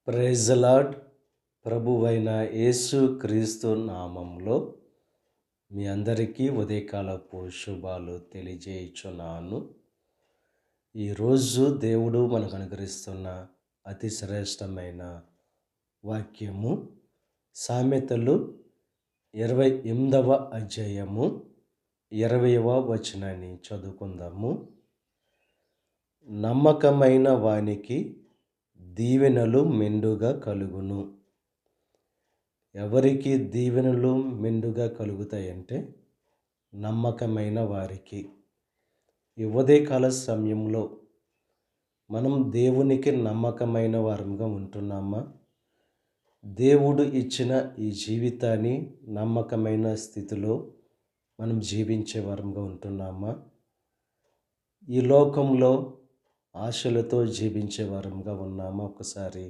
Praise the lord. ప్రభువైన యేసు క్రీస్తు నామంలో మీ అందరికీ ఉదయకాలపు శుభాలు తెలియజేయుచున్నాను. ఈరోజు దేవుడు మనకు అనుగ్రహిస్తున్న అతి శ్రేష్టమైన వాక్యము సామెతలు 28వ అధ్యాయము 20వ వచనాన్ని చదువుకుందాము. నమ్మకమైన వానికి దీవెనలు మెండుగా కలుగును. ఎవరికి దీవెనలు మెండుగా కలుగుతాయంటే నమ్మకమైన వారికి. ఈ ఉదయకాల సమయంలో మనం దేవునికి నమ్మకమైన వారంగా ఉంటున్నామా? దేవుడు ఇచ్చిన ఈ జీవితాన్ని నమ్మకమైన స్థితిలో మనం జీవించే వారంగా ఉంటున్నామా? ఈ లోకంలో ఆశలతో జీవించే వారంగా ఉన్నామా? ఒకసారి